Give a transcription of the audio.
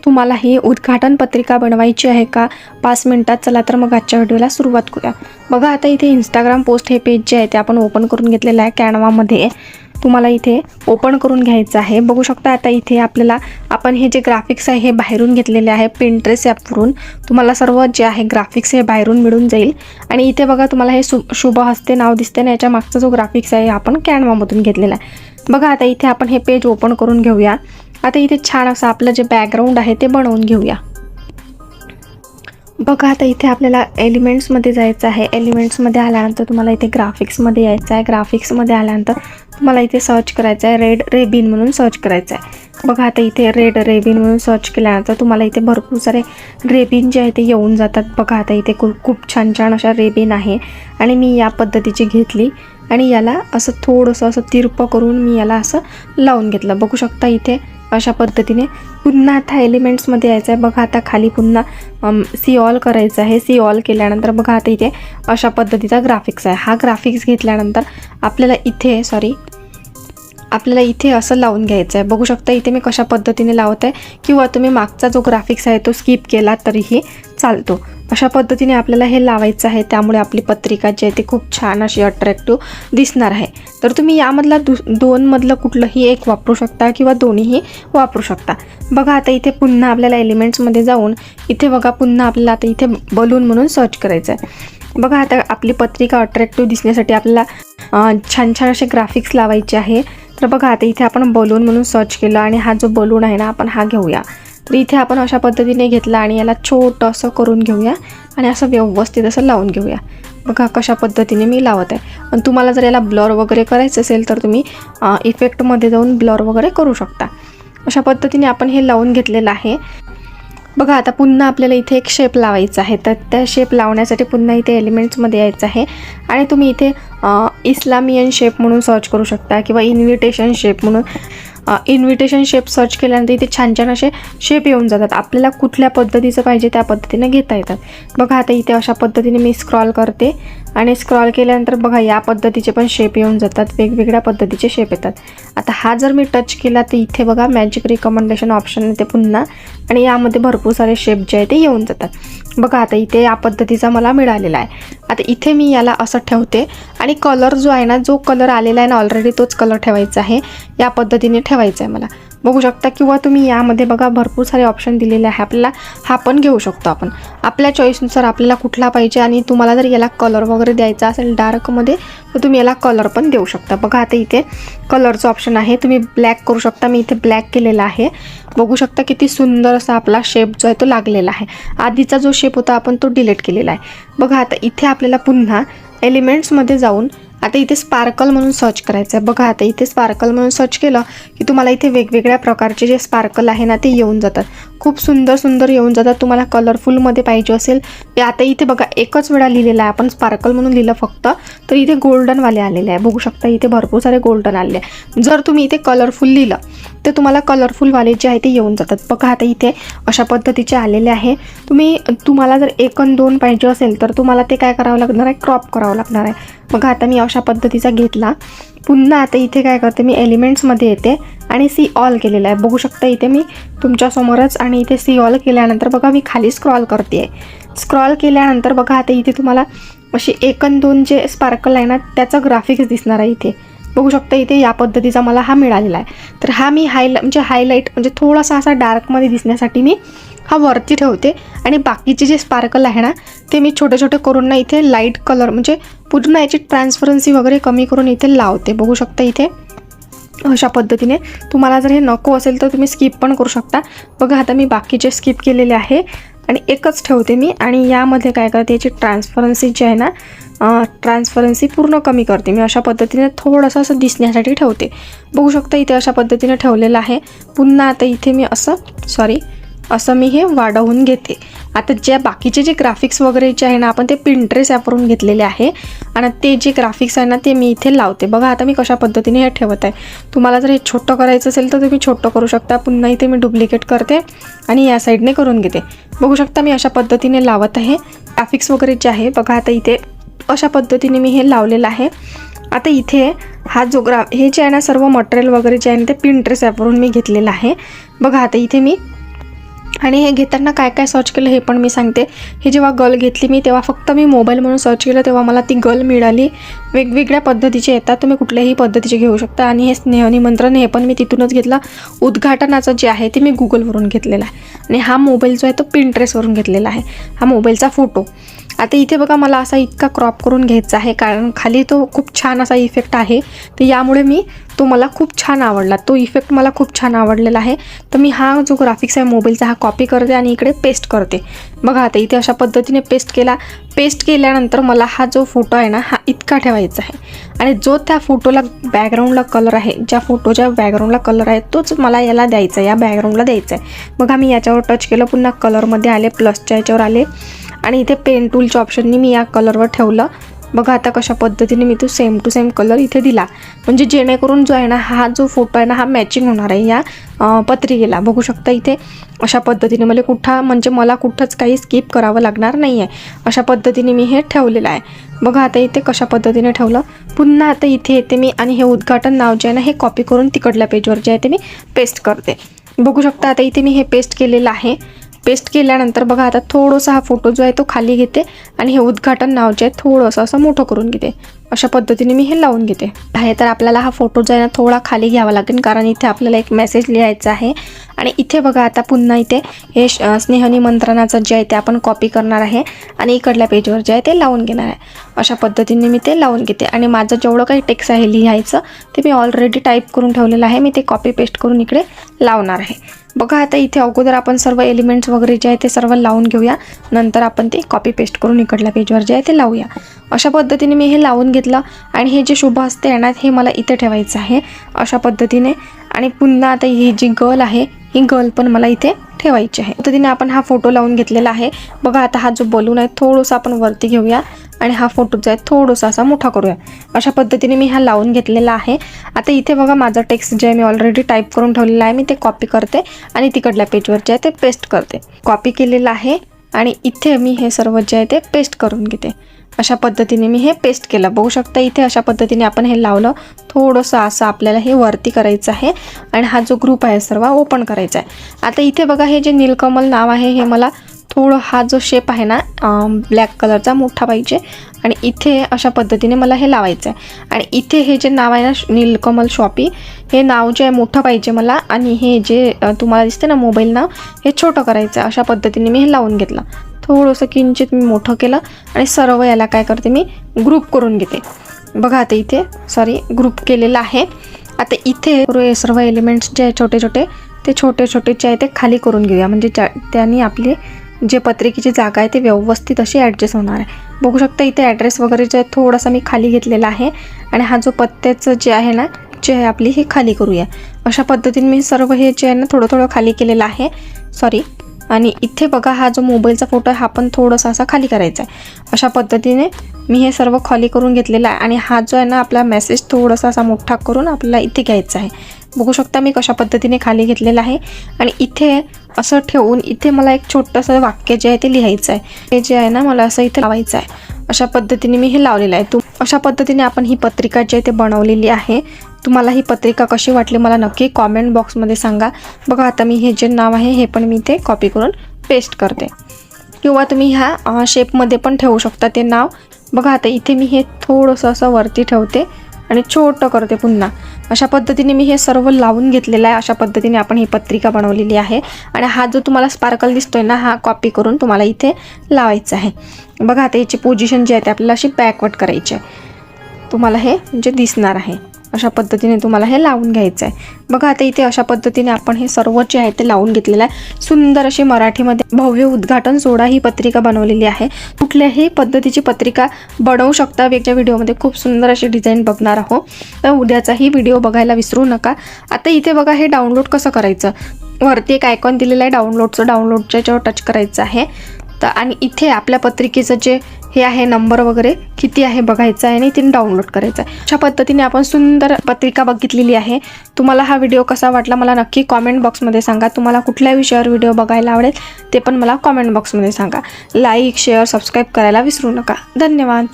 तुम्हाला ही उद्घाटन पत्रिका बनवायची आहे का 5 मिनिटात? चला तर मग आजच्या व्हिडिओला सुरुवात करूया. बघा आता इथे इंस्टाग्राम पोस्ट हे पेज जे आहे ते आपण ओपन करून घेतलेलं आहे. कॅनवामध्ये तुम्हाला इथे ओपन करून घ्यायचं आहे. बघू शकता आता इथे आपल्याला आपण हे जे ग्राफिक्स आहे हे बाहेरून घेतलेले आहे. पिंटरेस्ट ॲपवरून तुम्हाला सर्व जे आहे ग्राफिक्स हे बाहेरून मिळून जाईल. आणि इथे बघा तुम्हाला हे शुभ हस्ते नाव दिसते ना, याच्या मागचा जो ग्राफिक्स आहे आपण कॅनवामधून घेतलेला आहे. बघा आता इथे आपण हे पेज ओपन करून घेऊया. आता इथे छान असं आपलं जे बॅकग्राऊंड आहे ते बनवून घेऊया. बघा आता इथे आपल्याला एलिमेंट्समध्ये जायचं आहे. एलिमेंट्समध्ये आल्यानंतर तुम्हाला इथे ग्राफिक्समध्ये यायचं आहे. ग्राफिक्समध्ये आल्यानंतर तुम्हाला इथे सर्च करायचं आहे, रेड रेबिन म्हणून सर्च करायचं आहे. बघा आता इथे रेड रेबिन म्हणून सर्च केल्यानंतर तुम्हाला इथे भरपूर सारे रेबिन जे आहे ते येऊन जातात. बघा आता इथे खूप छान छान अशा रेबिन आहे आणि मी या पद्धतीची घेतली आणि याला असं थोडंसं असं तिरपं करून मी याला असं लावून घेतलं. बघू शकता इथे अशा पद्धतीने. पुन्हा आता एलिमेंट्समध्ये यायचं आहे. बघा आता खाली पुन्हा सी ऑल करायचं आहे. सी ऑल केल्यानंतर बघा आता इथे अशा पद्धतीचा ग्राफिक्स आहे. हा ग्राफिक्स घेतल्यानंतर आपल्याला इथे असं लावून घ्यायचं आहे. बघू शकता इथे मी कशा पद्धतीने लावत आहे, किंवा तुम्ही मागचा जो ग्राफिक्स आहे तो स्किप केला तरीही चालतो. अशा पद्धतीने आपल्याला हे लावायचं आहे. त्यामुळे आपली पत्रिका जी आहे ती खूप छान अशी अट्रॅक्टिव्ह दिसणार आहे. तर तुम्ही यामधला दोनमधलं कुठलंही एक वापरू शकता किंवा दोन्हीही वापरू शकता. बघा आता इथे पुन्हा आपल्याला एलिमेंट्समध्ये जाऊन इथे बघा पुन्हा आपल्याला आता इथे बलून म्हणून सर्च करायचं आहे. बघा आता आपली पत्रिका अट्रॅक्टिव्ह दिसण्यासाठी आपल्याला छान छान असे ग्राफिक्स लावायचे आहे. तर बघा आता इथे आपण बलून म्हणून सर्च केलं आणि हा जो बलून आहे ना आपण हा घेऊया. तर इथे आपण अशा पद्धतीने घेतला आणि याला छोटं असं करून घेऊया आणि असं व्यवस्थित असं लावून घेऊया. बघा कशा पद्धतीने मी लावत आहे. आणि तुम्हाला जर याला ब्लर वगैरे करायचं असेल तर तुम्ही इफेक्टमध्ये जाऊन ब्लर वगैरे करू शकता. अशा पद्धतीने आपण हे लावून घेतलेलं आहे. बघा आता पुन्हा आपल्याला इथे एक शेप लावायचा आहे. तर त्या शेप लावण्यासाठी पुन्हा इथे एलिमेंट्समध्ये यायचं आहे आणि तुम्ही इथे इस्लामियन शेप म्हणून सर्च करू शकता किंवा इन्व्हिटेशन शेप म्हणून. इन्व्हिटेशन शेप सर्च केल्यानंतर इथे छान छान असे शेप येऊन जातात. आपल्याला कुठल्या पद्धतीचं पाहिजे त्या पद्धतीने घेता येतात. बघा आता इथे अशा पद्धतीने मी स्क्रॉल करते आणि स्क्रॉल केल्यानंतर बघा या पद्धतीचे पण शेप येऊन जातात. वेगवेगळ्या पद्धतीचे शेप येतात. आता हा जर मी टच केला तर इथे बघा मॅजिक रिकमेंडेशन ऑप्शन येते पुन्हा आणि यामध्ये भरपूर सारे शेप जे आहे ते येऊन जातात. बघा आता इथे या पद्धतीचा मला मिळालेला आहे. आता इथे मी याला असं ठेवते आणि कलर जो आहे ना, जो कलर आलेला आहे ना ऑलरेडी तोच कलर ठेवायचा आहे. या पद्धतीने ठेवायचा आहे मला. बघू शकता किंवा तुम्ही यामध्ये बघा भरपूर सारे ऑप्शन दिलेले आहे. आपल्याला हा पण घेऊ शकतो आपण आपल्या चॉईसनुसार आपल्याला कुठला पाहिजे. आणि तुम्हाला जर याला कलर वगैरे द्यायचा असेल डार्कमध्ये तर तुम्ही याला कलर पण देऊ शकता. बघा आता इथे कलरचं ऑप्शन आहे. तुम्ही ब्लॅक करू शकता. मी इथे ब्लॅक केलेला आहे. बघू शकता किती सुंदर असा आपला शेप जो आहे तो लागलेला आहे. आधीचा जो शेप होता आपण तो डिलीट केलेला आहे. बघा आता इथे आपल्याला पुन्हा एलिमेंट्समध्ये जाऊन आता इथे स्पार्कल म्हणून सर्च करायचं आहे. बघा आता इथे स्पार्कल म्हणून सर्च केलं की तुम्हाला इथे वेगवेगळ्या प्रकारचे जे स्पार्कल आहे ना ते येऊन जातात. खूप सुंदर सुंदर येऊन जातात. तुम्हाला कलरफुलमध्ये पाहिजे असेल ते आता इथे बघा एकच वेळा लिहिलेला आहे आपण स्पार्कल म्हणून लिहिलं फक्त, तर इथे गोल्डनवाले आलेले आहे. बघू शकता इथे भरपूर सारे गोल्डन आलेले आहे. जर तुम्ही इथे कलरफुल लिहिलं तर तुम्हाला कलरफुलवाले जे आहे ते येऊन जातात. बघा आता इथे अशा पद्धतीचे आलेले आहे. तुम्हाला जर 1 आणि 2 पाहिजे असेल तर तुम्हाला ते काय करावं लागणार आहे, क्रॉप करावं लागणार आहे. बघा आता मी अशा पद्धतीचा घेतला. पुन्हा आता इथे काय करते मी एलिमेंट्समध्ये येते आणि सी ऑल केलेला आहे. बघू शकता इथे मी तुमच्यासमोरच. आणि इथे सी ऑल केल्यानंतर बघा मी खाली स्क्रॉल करते आहे. स्क्रॉल केल्यानंतर बघा आता इथे तुम्हाला अशी 1 आणि 2 जे स्पार्कल आहे ना त्याचं ग्राफिक्स दिसणार आहे. इथे बघू शकता इथे या पद्धतीचा मला हा मिळालेला आहे. तर हा मी हायलाईट म्हणजे थोडासा असा डार्कमध्ये दिसण्यासाठी मी हा वरती ठेवते आणि बाकीचे जे स्पार्कल आहे ना ते मी छोटे छोटे करून ना इथे लाईट कलर म्हणजे पूर्ण याची ट्रान्सपरन्सी वगैरे कमी करून इथे लावते. बघू शकता इथे अशा पद्धतीने. तुम्हाला जर हे नको असेल तर तुम्ही स्किप पण करू शकता. बघा आता मी बाकीचे स्किप केलेले आहे आणि एकच ठेवते मी. आणि यामध्ये काय करते याची ट्रान्सपरन्सी जी आहे ना ट्रान्सपरन्सी पूर्ण कमी करते मी. अशा पद्धतीने थोडंसं असं दिसण्यासाठी ठेवते. बघू शकता इथे अशा पद्धतीने ठेवलेलं आहे. पुन्हा आता इथे मी असं मी हे वाढवून घेते. आता ज्या बाकीचे जे ग्राफिक्स वगैरे जे आहे ना आपण ते पिंटरेस्ट ॲपवरून घेतलेले आहे आणि ते जे ग्राफिक्स आहे ना ते मी इथे लावते. बघा आता मी कशा पद्धतीने हे ठेवत आहे. तुम्हाला जर हे छोटं करायचं असेल तर तुम्ही छोटं करू शकता. पुन्हा इथे मी डुप्लिकेट करते आणि या साईडने करून घेते. बघू शकता मी अशा पद्धतीने लावत आहे ग्राफिक्स वगैरे जे आहे. बघा आता इथे अशा पद्धतीने मी हे लावलेलं आहे. आता इथे हा जो हे जे आहे ना सर्व मटेरियल वगैरे जे आहे ना ते पिंटरेस्ट ॲपवरून मी घेतलेलं आहे. बघा आता इथे मी आणि हे घेताना काय काय सर्च केलं हे पण मी सांगते. हे जेव्हा गर्ल घेतली मी तेव्हा फक्त मी मोबाईल म्हणून सर्च केलं तेव्हा मला ती गर्ल मिळाली. वेगवेगळ्या पद्धतीचे येतात, तुम्ही कुठल्याही पद्धतीचे घेऊ शकता. आणि हे स्नेह निमंत्रण हे पण मी तिथूनच घेतलं. उद्घाटनाचं जे आहे ते मी गुगलवरून घेतलेलं आहे. आणि हा मोबाईल जो आहे तो पिंट्रेस्टवरून घेतलेला आहे, हा मोबाईलचा फोटो. आता इथे बघा मला असा इतका क्रॉप करून घ्यायचा आहे कारण खाली तो खूप छान असा इफेक्ट आहे, तर यामुळे मी तो मला खूप छान आवडला, तो इफेक्ट मला खूप छान आवडलेला आहे. तर मी हा जो ग्राफिक्स आहे मोबाईलचा हा कॉपी करते आणि इकडे पेस्ट करते. बघा आता इथे अशा पद्धतीने पेस्ट केला. पेस्ट केल्यानंतर मला हा जो फोटो आहे ना हा इतका ठेवायचा आहे आणि जो त्या फोटोला बॅकग्राऊंडला कलर आहे, ज्या फोटोच्या बॅकग्राऊंडला कलर आहे तोच मला याला द्यायचा आहे, या बॅकग्राऊंडला द्यायचा आहे. बघा मी याच्यावर टच केलं, पुन्हा कलरमध्ये आले, प्लसच्या याच्यावर आले आणि इथे पेन टूलच्या ऑप्शननी मी या कलरवर ठेवलं. बघा आता कशा पद्धतीने मी तो सेम टू सेम कलर इथे दिला, म्हणजे जेणेकरून जो आहे ना हा जो फोटो आहे ना हा मॅचिंग होणार आहे या पत्रिकेला. बघू शकता इथे अशा पद्धतीने मला कुठंच काही स्किप करावं लागणार नाही आहे. अशा पद्धतीने मी हे ठेवलेलं आहे. बघा आता इथे कशा पद्धतीने ठेवलं. पुन्हा आता इथे येते मी आणि हे उद्घाटन नाव जे आहे ना हे कॉपी करून तिकडल्या पेजवर जे आहे ते मी पेस्ट करते. बघू शकता आता इथे मी हे पेस्ट केलेलं आहे. पेस्ट केल्यानंतर बघा आता थोडंसं हा फोटो जो आहे तो खाली घेते आणि हे उद्घाटन नाव जे आहे थोडंसं असं मोठं करून घेते. अशा पद्धतीने मी हे लावून घेते आहे. तर आपल्याला हा फोटो जो आहे ना थोडा खाली घ्यावा लागेल कारण इथे आपल्याला एक मेसेज लिहायचा आहे. आणि इथे बघा आता पुन्हा इथे हे स्नेह निमंत्रणाचं जे आहे ते आपण कॉपी करणार आहे आणि इकडल्या पेजवर जे आहे ते लावून घेणार आहे. अशा पद्धतीने मी ते लावून घेते आणि माझं जेवढं काही टेक्स्ट आहे लिहायचं ते मी ऑलरेडी टाईप करून ठेवलेलं आहे. मी ते कॉपी पेस्ट करून इकडे लावणार आहे. बघा आता इथे अगोदर आपण सर्व एलिमेंट्स वगैरे जे आहे ते सर्व लावून घेऊया, नंतर आपण ते कॉपी पेस्ट करून इकडल्या पेजवर जे आहे ते लावूया. अशा पद्धतीने मी हे लावून घेतलं आणि हे जे शुभ हस्ते येणार हे मला इथे ठेवायचं आहे अशा पद्धतीने. आणि पुन्हा आता ही जी गर्ल आहे ही गर्ल पण मला इथे ठेवायची आहे. पद्धतीने आपण हा फोटो लावून घेतलेला आहे. बघा आता हा जो बलून आहे थोडंसं आपण वरती घेऊया आणि हा फोटो जो आहे थोडासा असा मोठा करूया. अशा पद्धतीने मी हा लावून घेतलेला आहे. आता इथे बघा माझं टेक्स्ट जे आहे मी ऑलरेडी टाईप करून ठेवलेलं आहे, मी ते कॉपी करते आणि तिकडल्या पेजवर जे आहे ते पेस्ट करते. कॉपी केलेलं आहे आणि इथे मी हे सर्व जे आहे ते पेस्ट करून घेते. अशा पद्धतीने मी हे पेस्ट केलं. बघू शकता इथे अशा पद्धतीने आपण हे लावलं. थोडंसं असं आपल्याला हे वरती करायचं आहे आणि हा जो ग्रुप आहे सर्व ओपन करायचा आहे. आता इथे बघा हे जे नीलकमल नाव आहे हे मला थोडं हा जो शेप आहे ना ब्लॅक कलरचा मोठा पाहिजे आणि इथे अशा पद्धतीने मला हे लावायचं आहे. आणि इथे हे जे नाव आहे ना नीलकमल शॉपी हे नाव जे आहे मोठं पाहिजे मला आणि हे जे तुम्हाला दिसते ना मोबाईल नाव हे छोटं करायचं आहे. अशा पद्धतीने मी हे लावून घेतलं. थोडंसं किंचित मी मोठं केलं आणि सर्व याला काय करते मी ग्रुप करून घेते. बघा आता इथे ग्रुप केलेलं आहे. आता इथे सर्व एलिमेंट्स जे आहे छोटे छोटे ते छोटे छोटे जे आहे ते खाली करून घेऊया, म्हणजे त्यांनी आपले जे पत्रिकेची जागा आहे ते व्यवस्थित अशी ॲडजस्ट होणार आहे. बघू शकता इथे ॲड्रेस वगैरे जे आहे थोडासा मी खाली घेतलेला आहे आणि हा जो पत्त्याचं जे आहे ना जे आहे आपली हे खाली करूया. अशा पद्धतीने मी सर्व हे जे आहे ना थोडं थोडं खाली केलेलं आहे. आणि इथे बघा हा जो मोबाईलचा फोटो आहे हा पण थोडासा असा खाली करायचा आहे. अशा पद्धतीने मी हे सर्व खाली करून घेतलेलं आहे आणि हा जो आहे ना आपला मेसेज थोडासा असा मोठा करून आपल्याला इथे घ्यायचा आहे. बघू शकता मी कशा पद्धतीने खाली घेतलेलं आहे आणि इथे असं ठेवून इथे मला एक छोटंसं वाक्य जे आहे ते लिहायचं आहे. हे जे आहे ना मला असं इथे लावायचं आहे. अशा पद्धतीने मी हे लावलेलं आहे. अशा पद्धतीने आपण ही पत्रिका जी आहे ते बनवलेली आहे. तुम्हाला ही पत्रिका कशी वाटली मला नक्की कॉमेंट बॉक्समध्ये सांगा. बघा आता मी हे जे नाव आहे हे पण मी ते कॉपी करून पेस्ट करते किंवा तुम्ही ह्या शेपमध्ये पण ठेवू शकता ते नाव. बघा आता इथे मी हे थोडंसं असं वरती ठेवते आणि छोटं करते पुन्हा. अशा पद्धतीने मी हे सर्व लावून घेतलेलं आहे. अशा पद्धतीने आपण ही पत्रिका बनवलेली आहे आणि हा जो तुम्हाला स्पार्कल दिसतोय ना हा कॉपी करून तुम्हाला इथे लावायचा आहे. बघा आता याची पोझिशन जी आहे ते आपल्याला अशी बॅकवर्ड करायची आहे. तुम्हाला हे म्हणजे दिसणार आहे. अशा पद्धतीने तुम्हाला हे लावून घ्यायचं आहे. बघा आता इथे अशा पद्धतीने आपण हे सर्व जे आहे ते लावून घेतलेलं आहे. सुंदर अशी मराठीमध्ये भव्य उद्घाटन सोहळा ही पत्रिका बनवलेली आहे. कुठल्याही पद्धतीची पत्रिका बनवू शकता. वेगळ्या व्हिडिओमध्ये खूप सुंदर अशी डिझाईन बघणार आहोत, तर उद्याचाही व्हिडिओ बघायला विसरू नका. आता इथे बघा हे डाउनलोड कसं करायचं. वरती एक आयकॉन दिलेलं आहे डाउनलोडच्या याच्यावर टच करायचं आहे. तर आणि इथे आपल्या पत्रिकेचं जे हे आहे नंबर वगैरे किती आहे बघायचं आहे आणि तिने डाउनलोड करायचं आहे. अशा पद्धतीने आपण सुंदर पत्रिका बघितलेली आहे. तुम्हाला हा व्हिडिओ कसा वाटला मला नक्की कॉमेंट बॉक्समध्ये सांगा. तुम्हाला कुठल्या विषयावर व्हिडिओ बघायला आवडेल ते पण मला कॉमेंट बॉक्समध्ये सांगा. लाईक शेअर सबस्क्राईब करायला विसरू नका. धन्यवाद.